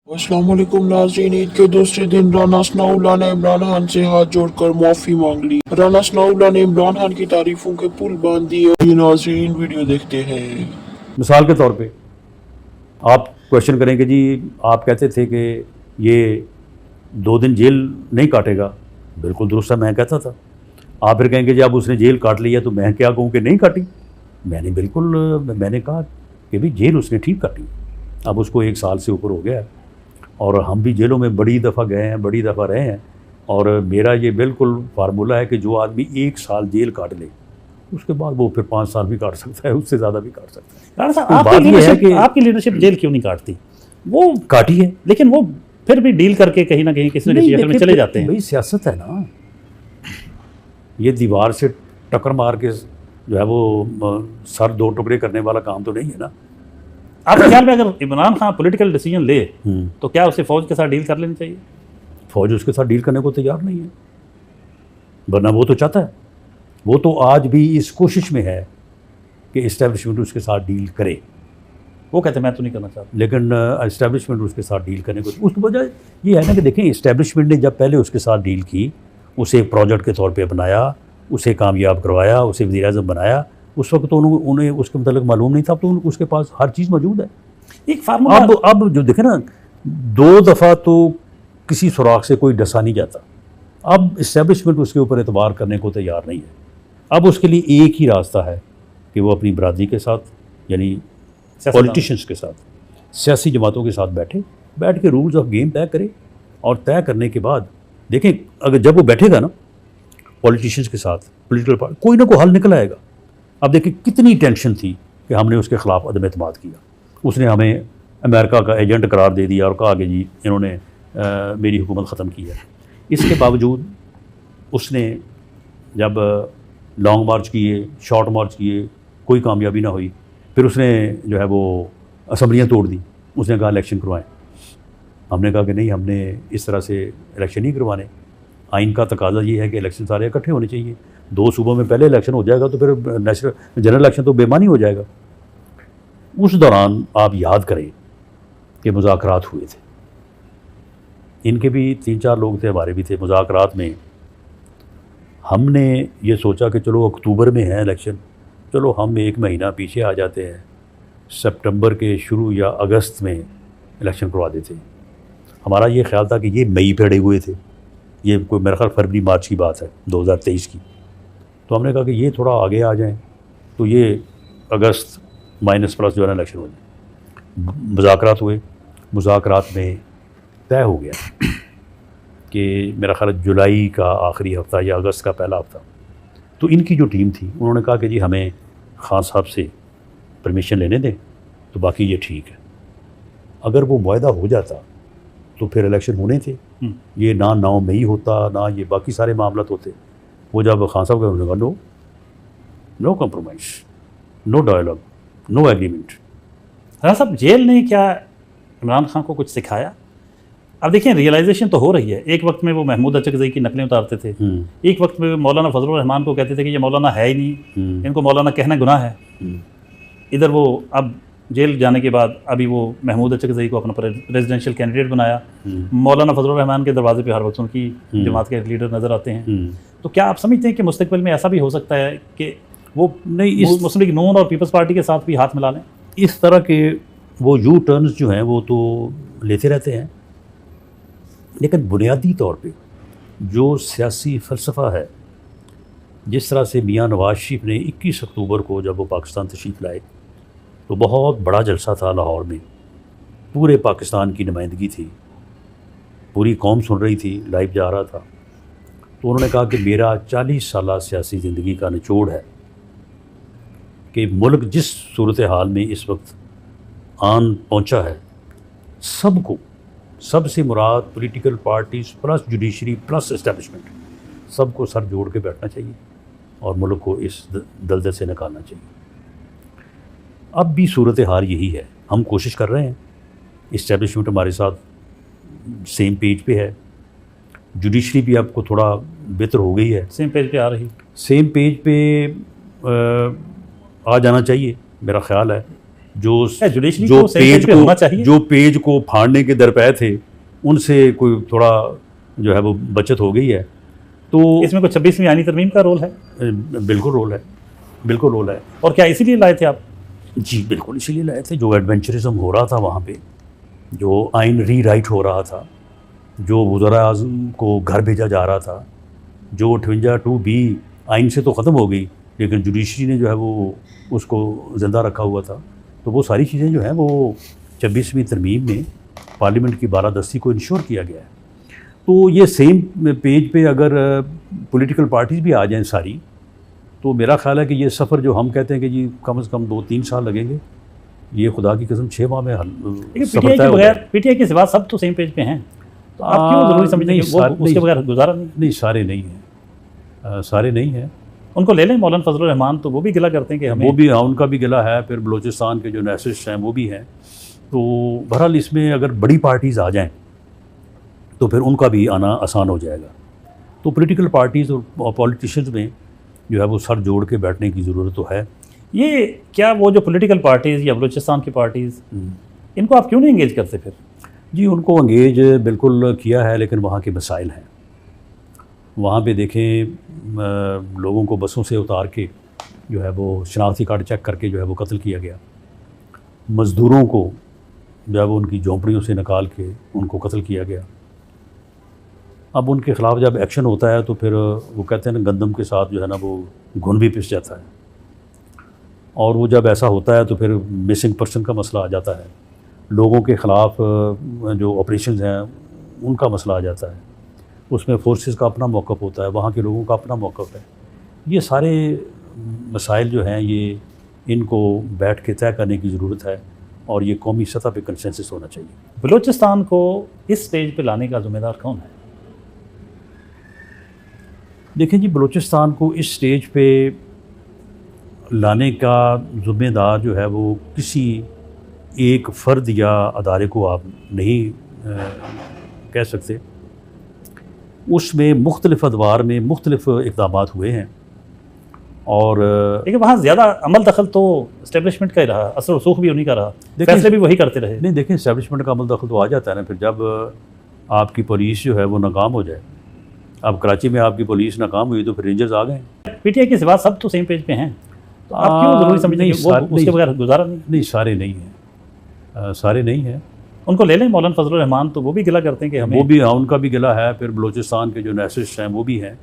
अस्सलाम वालेकुम नाज़रीन। ईद के दूसरे दिन राना सनाउल्लाह ने इमरान खान से हाथ जोड़कर माफी मांग ली। राना सनाउल्लाह ने इमरान खान की तारीफों के पुल बांध दिए। ये नाज़रीन वीडियो देखते हैं। मिसाल के तौर पे आप क्वेश्चन करें कि जी आप कहते थे कि ये 2 दिन जेल नहीं काटेगा, बिल्कुल दुरुस्त है, मैं कहता था। आप फिर कहेंगे जी अब उसने जेल काट ली है तो मैं क्या कहूँ कि नहीं काटी। मैंने कहा कि भाई जेल उसने ठीक काटी, अब उसको 1 साल से ऊपर हो गया है और हम भी जेलों में बड़ी दफ़ा गए हैं, बड़ी दफ़ा रहे हैं। और मेरा ये बिल्कुल फार्मूला है कि जो आदमी 1 साल जेल काट ले उसके बाद वो फिर 5 साल भी काट सकता है, उससे ज़्यादा भी काट सकता है। राणा साहब, तो बात ये है कि आपकी लीडरशिप जेल क्यों नहीं काटती? वो काटी है, लेकिन वो फिर भी डील करके कहीं ना कहीं किसी न किसी शक्ल में चले जाते हैं। भाई सियासत है ना, ये दीवार से टक्कर मार के जो है वो सर 2 टुकड़े करने वाला काम तो नहीं है ना। आपके ख्याल में अगर इमरान खान पॉलिटिकल डिसीजन ले तो क्या उसे फौज के साथ डील कर लेनी चाहिए? फौज उसके साथ डील करने को तैयार नहीं है, वरना वो तो चाहता है, वो तो आज भी इस कोशिश में है कि इस्टेब्लिशमेंट उसके साथ डील करे। वो कहते हैं मैं तो नहीं करना चाहता, लेकिन इस्टेब्लिशमेंट उसके सात डील करने को, उसकी वजह ये है ना कि देखें इस्टेब्लिशमेंट ने जब पहले उसके साथ डील की, उसे एक प्रोजेक्ट के तौर पे अपनाया, उसे कामयाब करवाया, उसे वज़ीर-ए-आज़म बनाया, उस वक्त तो उन्हें उसके मतलब मालूम नहीं था। अब तो उसके पास हर चीज़ मौजूद है। एक फार्मूला अब जो देखे ना, 2 दफ़ा तो किसी सुराख से कोई डसा नहीं जाता। अब इस्टेब्लिशमेंट उसके ऊपर एतबार करने को तैयार नहीं है। अब उसके लिए एक ही रास्ता है कि वो अपनी बरादरी के साथ, यानी पॉलिटिशियंस के साथ, सियासी जमातों के साथ बैठ के रूल्स ऑफ गेम तय करे। और तय करने के बाद देखें, अगर जब वो बैठेगा ना पॉलिटिशियंस के साथ, पॉलिटिकल पार्टी, कोई ना कोई हल निकल आएगा। अब देखिए कितनी टेंशन थी कि हमने उसके ख़िलाफ़ अदम एतमाद किया, उसने हमें अमेरिका का एजेंट करार दे दिया और कहा कि जी इन्होंने मेरी हुकूमत ख़त्म की है। इसके बावजूद उसने जब लॉन्ग मार्च किए, शॉर्ट मार्च किए, कोई कामयाबी ना हुई, फिर उसने जो है वो असम्बलियाँ तोड़ दी। उसने कहा इलेक्शन करवाएं। हमने कहा कि नहीं, हमने इस तरह से इलेक्शन नहीं करवाने। आइन का तकाजा ये है कि इलेक्शन सारे इकट्ठे होने चाहिए। 2 सूबों में पहले इलेक्शन हो जाएगा तो फिर नेशनल जनरल इलेक्शन तो बेमानी हो जाएगा। उस दौरान आप याद करें कि मुज़ाकरात हुए थे, इनके भी 3-4 लोग थे, हमारे भी थे। मुज़ाकरात में हमने ये सोचा कि चलो अक्टूबर में है इलेक्शन, चलो हम 1 महीना पीछे आ जाते हैं, सितंबर के शुरू या अगस्त में इलेक्शन करवा देते हैं। हमारा ये ख्याल था कि ये मई पे अड़े हुए थे, ये कोई मेरा ख्याल फरवरी मार्च की बात है 2023 की। तो हमने कहा कि ये थोड़ा आगे आ जाएं तो ये अगस्त -+ जो है ना इलेक्शन हो जाए। मुज़ाकरात हुए, मुज़ाकरात में तय हो गया कि मेरा ख्याल जुलाई का आखिरी हफ़्ता या अगस्त का पहला हफ़्ता। तो इनकी जो टीम थी उन्होंने कहा कि जी हमें खान साहब से परमिशन लेने दें तो बाकी ये ठीक है। अगर वो मुआहदा हो जाता तो फिर इलेक्शन होने थे, ये ना 9 मई होता, ना ये बाकी सारे मामलात होते। वो जब खान साहब के उन्होंने कहा no compromise, no dialogue, no agreement. Rana साहब, जेल ने क्या इमरान खान को कुछ सिखाया? अब देखिए रियलाइजेशन तो हो रही है। एक वक्त में वो महमूद अचकज़ई की नकलें उतारते थे, एक वक्त में मौलाना फजलुर रहमान को कहते थे कि ये मौलाना है ही नहीं, इनको मौलाना कहना गुनाह है। इधर वो अब जेल जाने के बाद अभी वो महमूद अचकज़ई को अपना रेजिडेंशियल कैंडिडेट बनाया। मौलाना फजलुर रहमान के दरवाजे पे हर वक्त उनकी जमात के लीडर नज़र आते हैं। तो क्या आप समझते हैं कि मुस्तकबिल में ऐसा भी हो सकता है कि वो नहीं मुस्लिम लीग नून और पीपल्स पार्टी के साथ भी हाथ मिला लें? इस तरह के वो यू टर्न्स जो हैं वो तो लेते रहते हैं, लेकिन बुनियादी तौर पे जो सियासी फ़लसफ़ा है, जिस तरह से मियाँ नवाज शरीफ ने 21 अक्टूबर को जब वो पाकिस्तान तशरीफ़ लाए तो बहुत बड़ा जलसा था लाहौर में, पूरे पाकिस्तान की नुमाइंदगी थी, पूरी कौम सुन रही थी, लाइव जा रहा था। तो उन्होंने कहा कि मेरा 40 साला सियासी ज़िंदगी का निचोड़ है कि मुल्क जिस सूरत हाल में इस वक्त आन पहुंचा है, सबको, सबसे मुराद political parties plus judiciary plus establishment, सबको सर जोड़ के बैठना चाहिए और मुल्क को इस दलदल से निकालना चाहिए। अब भी सूरत हाल यही है, हम कोशिश कर रहे हैं, इस्टेब्लिशमेंट हमारे साथ सेम पेज पे है, जुडिशरी भी आपको थोड़ा बेहतर हो गई है, सेम पेज पे आ रही, सेम पेज पे आ जाना चाहिए मेरा ख्याल है। جوڈیشری جو کو صحیح پیج پہ ہونا چاہیے. جو پیج کو پھاڑنے کے درپے تھے ان سے کوئی تھوڑا جو ہے وہ بچت ہو گئی ہے. تو اس میں کوئی 26ویں آئینی ترمیم کا رول ہے؟ بالکل رول ہے، بالکل رول ہے. اور کیا اسی لیے لائے تھے آپ؟ جی بالکل اسی لیے لائے تھے. جو ایڈونچرزم ہو رہا تھا وہاں پہ، جو آئین ری رائٹ ہو رہا تھا، جو وزراء اعظم کو گھر بھیجا جا رہا تھا، جو 58(2)B آئین سے تو ختم ہو گئی لیکن جوڈیشری نے جو ہے وہ اس کو زندہ رکھا ہوا تھا. تو وہ ساری چیزیں جو ہیں وہ 26ویں ترمیم میں پارلیمنٹ کی بالادستی کو انشور کیا گیا ہے. تو یہ سیم پیج پہ اگر پولیٹیکل پارٹیز بھی آ جائیں ساری، تو میرا خیال ہے کہ یہ سفر جو ہم کہتے ہیں کہ جی کم از کم 2-3 سال لگیں گے، یہ خدا کی قسم 6 ماہ میں پی ٹی آئی کے بغیر، پی ٹی آئی کے سوا سب تو سیم پیج پہ ہیں، تو آپ کیوں ضروری سمجھتے ہیں کہ وہ اس کے بغیر گزارا نہیں؟ نہیں سارے نہیں ہیں، سارے نہیں ہیں. ان کو لے لیں مولانا فضل الرحمان، تو وہ بھی گلہ کرتے ہیں کہ ہمیں، وہ بھی ان کا بھی گلہ ہے. پھر بلوچستان کے جو نیشنلسٹ ہیں وہ بھی ہیں. تو بہرحال اس میں اگر بڑی پارٹیز آ جائیں تو پھر ان کا بھی آنا آسان ہو جائے گا. تو پولیٹیکل پارٹیز اور پولیٹیشنز میں جو ہے وہ سر جوڑ کے بیٹھنے کی ضرورت تو ہے. یہ کیا وہ جو پولیٹیکل پارٹیز یا بلوچستان کی پارٹیز، ان کو آپ کیوں نہیں انگیج کرتے پھر؟ جی ان کو انگیج بالکل کیا ہے، لیکن وہاں کے مسائل ہیں. وہاں پہ دیکھیں لوگوں کو بسوں سے اتار کے جو ہے وہ شناختی کارڈ چیک کر کے جو ہے وہ قتل کیا گیا. مزدوروں کو جو ہے وہ ان کی جھونپڑیوں سے نکال کے ان کو قتل کیا گیا. اب ان کے خلاف جب ایکشن ہوتا ہے تو پھر وہ کہتے ہیں نا گندم کے ساتھ جو ہے نا وہ گھن بھی پس جاتا ہے. اور وہ جب ایسا ہوتا ہے تو پھر مسنگ پرسن کا مسئلہ آ جاتا ہے، لوگوں کے خلاف جو آپریشنز ہیں ان کا مسئلہ آ جاتا ہے. اس میں فورسز کا اپنا موقف ہوتا ہے، وہاں کے لوگوں کا اپنا موقف ہے. یہ سارے مسائل جو ہیں یہ ان کو بیٹھ کے طے کرنے کی ضرورت ہے، اور یہ قومی سطح پہ کنسنسس ہونا چاہیے. بلوچستان کو اس سٹیج پہ لانے کا ذمہ دار کون ہے؟ دیکھیں جی بلوچستان کو اس سٹیج پہ لانے کا ذمہ دار جو ہے وہ کسی ایک فرد یا ادارے کو آپ نہیں کہہ سکتے. اس میں مختلف ادوار میں مختلف اقدامات ہوئے ہیں، اور لیکن وہاں زیادہ عمل دخل تو اسٹیبلشمنٹ کا ہی رہا، اثر رسوخ بھی انہیں کا رہا، فیصلے بھی وہی کرتے رہے. نہیں دیکھیں اسٹیبلشمنٹ کا عمل دخل تو آ جاتا ہے نا پھر جب آپ کی پولیس جو ہے وہ ناکام ہو جائے. اب کراچی میں آپ کی پولیس ناکام ہوئی تو پھر رینجرز آ گئے. پی ٹی آئی کے سوا سب تو سیم پیج پہ ہیں، تو آپ کیوں ضروری سمجھتے ہیں کہ وہ اس کے بغیر گزارا نہیں؟ نہیں سارے نہیں ہیں، سارے نہیں ہیں. ان کو لے لیں مولانا فضل الرحمان، تو وہ بھی گلہ کرتے ہیں کہ ہمیں، وہ بھی ان کا بھی گلہ ہے. پھر بلوچستان کے جو نیشنلسٹ ہیں وہ بھی ہیں.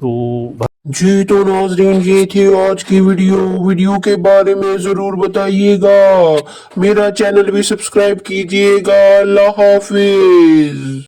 تو جی تو ناظرین یہ تھی آج کی ویڈیو کے بارے میں ضرور بتائیے گا. میرا چینل بھی سبسکرائب کیجئے گا. اللہ حافظ.